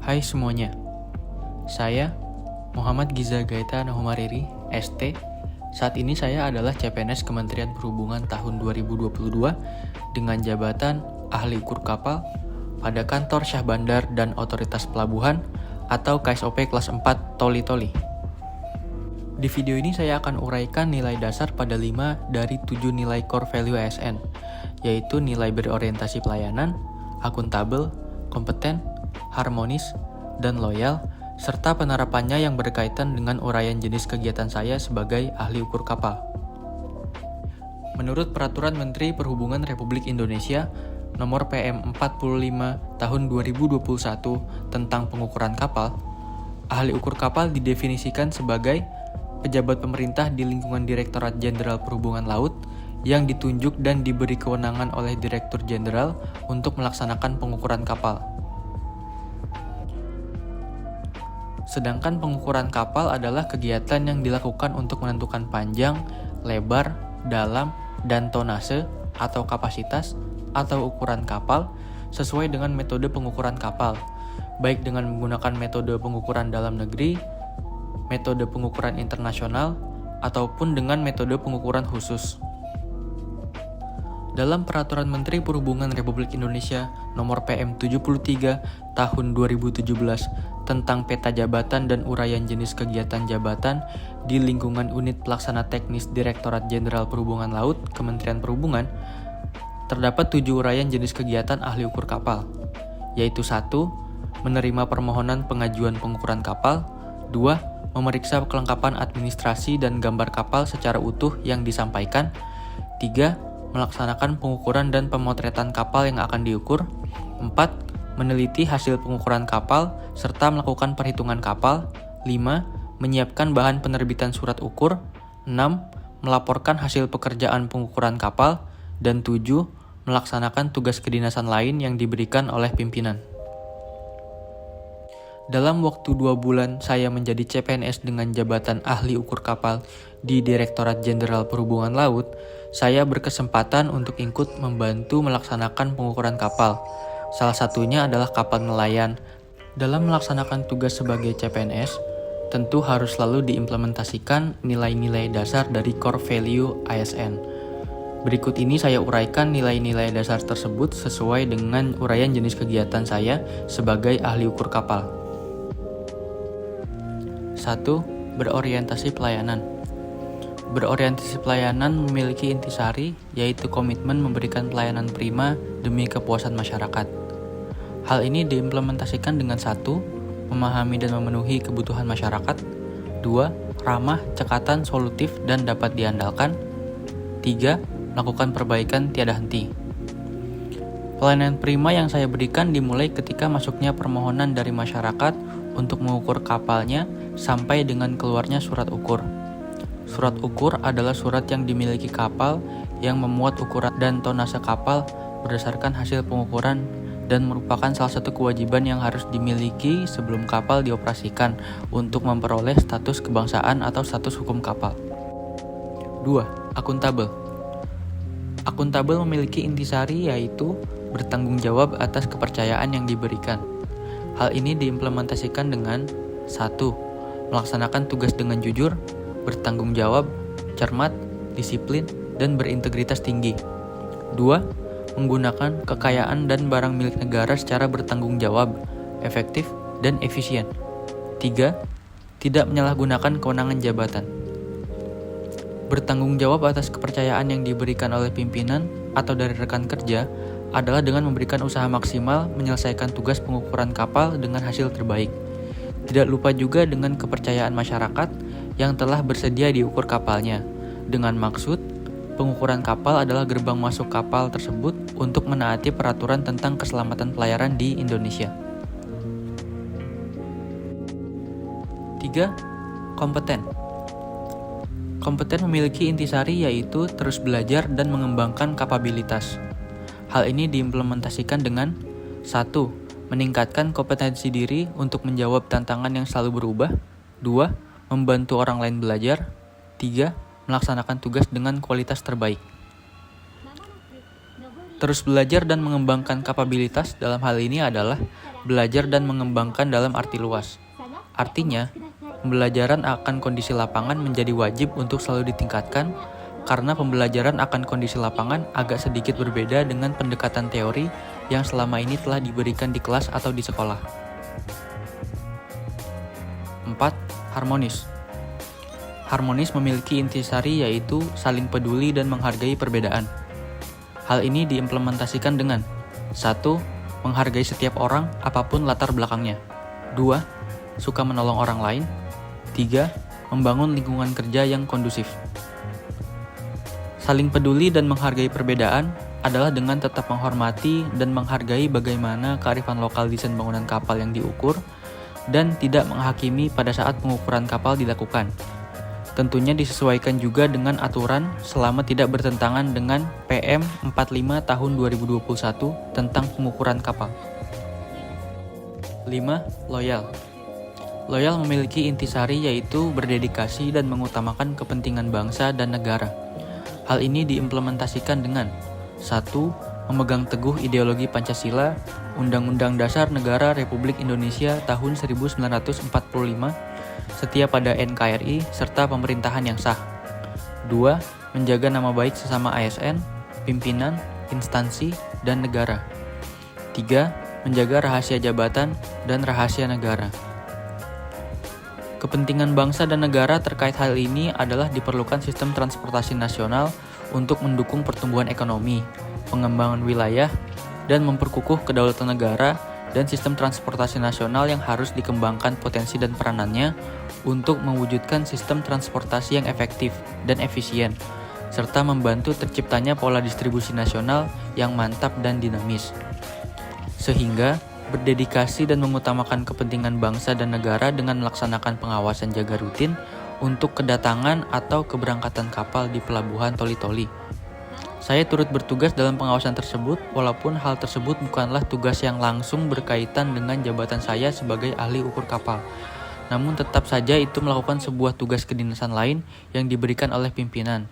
Hai semuanya, saya Muhammad Giza Gaeta Nahumariri, ST. Saat ini saya adalah CPNS Kementerian Perhubungan tahun 2022 dengan jabatan Ahli Ukur Kapal pada Kantor Syah Bandar dan Otoritas Pelabuhan atau KSOP kelas 4 Toli-Toli. Di video ini saya akan uraikan nilai dasar pada 5 dari 7 nilai core value ASN, yaitu nilai berorientasi pelayanan, akuntabel, kompeten, harmonis, dan loyal, serta penerapannya yang berkaitan dengan uraian jenis kegiatan saya sebagai ahli ukur kapal. Menurut Peraturan Menteri Perhubungan Republik Indonesia Nomor PM 45 Tahun 2021 tentang pengukuran kapal, ahli ukur kapal didefinisikan sebagai pejabat pemerintah di lingkungan Direktorat Jenderal Perhubungan Laut yang ditunjuk dan diberi kewenangan oleh Direktur Jenderal untuk melaksanakan pengukuran kapal. Sedangkan pengukuran kapal adalah kegiatan yang dilakukan untuk menentukan panjang, lebar, dalam, dan tonase atau kapasitas atau ukuran kapal sesuai dengan metode pengukuran kapal, baik dengan menggunakan metode pengukuran dalam negeri, metode pengukuran internasional, ataupun dengan metode pengukuran khusus. Dalam Peraturan Menteri Perhubungan Republik Indonesia Nomor PM 73 Tahun 2017 tentang peta jabatan dan uraian jenis kegiatan jabatan di lingkungan Unit Pelaksana Teknis Direktorat Jenderal Perhubungan Laut Kementerian Perhubungan, terdapat 7 uraian jenis kegiatan ahli ukur kapal, yaitu 1. Menerima permohonan pengajuan pengukuran kapal, 2. Memeriksa kelengkapan administrasi dan gambar kapal secara utuh yang disampaikan, 3. Melaksanakan pengukuran dan pemotretan kapal yang akan diukur, 4. Meneliti hasil pengukuran kapal serta melakukan perhitungan kapal, 5. Menyiapkan bahan penerbitan surat ukur, 6. Melaporkan hasil pekerjaan pengukuran kapal, dan 7. Melaksanakan tugas kedinasan lain yang diberikan oleh pimpinan. Dalam waktu 2 bulan saya menjadi CPNS dengan jabatan ahli ukur kapal di Direktorat Jenderal Perhubungan Laut, saya berkesempatan untuk ikut membantu melaksanakan pengukuran kapal. Salah satunya adalah kapal nelayan. Dalam melaksanakan tugas sebagai CPNS, tentu harus selalu diimplementasikan nilai-nilai dasar dari core value ASN. Berikut ini saya uraikan nilai-nilai dasar tersebut sesuai dengan uraian jenis kegiatan saya sebagai ahli ukur kapal. 1. Berorientasi pelayanan. Berorientasi pelayanan memiliki intisari, yaitu komitmen memberikan pelayanan prima demi kepuasan masyarakat. Hal ini diimplementasikan dengan 1. Memahami dan memenuhi kebutuhan masyarakat, 2. Ramah, cekatan, solutif, dan dapat diandalkan, 3. Melakukan perbaikan tiada henti. Pelayanan prima yang saya berikan dimulai ketika masuknya permohonan dari masyarakat untuk mengukur kapalnya sampai dengan keluarnya surat ukur. Surat ukur adalah surat yang dimiliki kapal yang memuat ukuran dan tonase kapal berdasarkan hasil pengukuran dan merupakan salah satu kewajiban yang harus dimiliki sebelum kapal dioperasikan untuk memperoleh status kebangsaan atau status hukum kapal. 2. Akuntabel. Akuntabel memiliki intisari yaitu bertanggung jawab atas kepercayaan yang diberikan. Hal ini diimplementasikan dengan 1. Melaksanakan tugas dengan jujur, bertanggung jawab, cermat, disiplin, dan berintegritas tinggi. 2. Menggunakan kekayaan dan barang milik negara secara bertanggung jawab, efektif, dan efisien. 3. Tidak menyalahgunakan kewenangan jabatan. Bertanggung jawab atas kepercayaan yang diberikan oleh pimpinan atau dari rekan kerja adalah dengan memberikan usaha maksimal menyelesaikan tugas pengukuran kapal dengan hasil terbaik. Tidak lupa juga dengan kepercayaan masyarakat yang telah bersedia diukur kapalnya, dengan maksud pengukuran kapal adalah gerbang masuk kapal tersebut untuk menaati peraturan tentang keselamatan pelayaran di Indonesia. 3. Kompeten. Kompeten memiliki intisari yaitu terus belajar dan mengembangkan kapabilitas. Hal ini diimplementasikan dengan 1. Meningkatkan kompetensi diri untuk menjawab tantangan yang selalu berubah, 2. Membantu orang lain belajar, 3. Melaksanakan tugas dengan kualitas terbaik. Terus belajar dan mengembangkan kapabilitas dalam hal ini adalah belajar dan mengembangkan dalam arti luas. Artinya, pembelajaran akan kondisi lapangan menjadi wajib untuk selalu ditingkatkan karena pembelajaran akan kondisi lapangan agak sedikit berbeda dengan pendekatan teori yang selama ini telah diberikan di kelas atau di sekolah. 4. Harmonis. Harmonis memiliki intisari yaitu saling peduli dan menghargai perbedaan. Hal ini diimplementasikan dengan 1. Menghargai setiap orang apapun latar belakangnya. 2. Suka menolong orang lain. 3. Membangun lingkungan kerja yang kondusif. Saling peduli dan menghargai perbedaan adalah dengan tetap menghormati dan menghargai bagaimana kearifan lokal desain bangunan kapal yang diukur dan tidak menghakimi pada saat pengukuran kapal dilakukan. Tentunya disesuaikan juga dengan aturan selama tidak bertentangan dengan PM 45 tahun 2021 tentang pengukuran kapal. 5. Loyal. Loyal memiliki intisari yaitu berdedikasi dan mengutamakan kepentingan bangsa dan negara. Hal ini diimplementasikan dengan 1. Memegang teguh ideologi Pancasila, Undang-Undang Dasar Negara Republik Indonesia tahun 1945, setia pada NKRI serta pemerintahan yang sah. 2. Menjaga nama baik sesama ASN, pimpinan, instansi, dan negara. 3. Menjaga rahasia jabatan dan rahasia negara. Kepentingan bangsa dan negara terkait hal ini adalah diperlukan sistem transportasi nasional untuk mendukung pertumbuhan ekonomi, pengembangan wilayah, dan memperkukuh kedaulatan negara dan sistem transportasi nasional yang harus dikembangkan potensi dan peranannya untuk mewujudkan sistem transportasi yang efektif dan efisien, serta membantu terciptanya pola distribusi nasional yang mantap dan dinamis. Sehingga berdedikasi dan mengutamakan kepentingan bangsa dan negara dengan melaksanakan pengawasan jaga rutin untuk kedatangan atau keberangkatan kapal di pelabuhan Toli-Toli. Saya turut bertugas dalam pengawasan tersebut, walaupun hal tersebut bukanlah tugas yang langsung berkaitan dengan jabatan saya sebagai ahli ukur kapal. Namun tetap saja itu melakukan sebuah tugas kedinasan lain yang diberikan oleh pimpinan.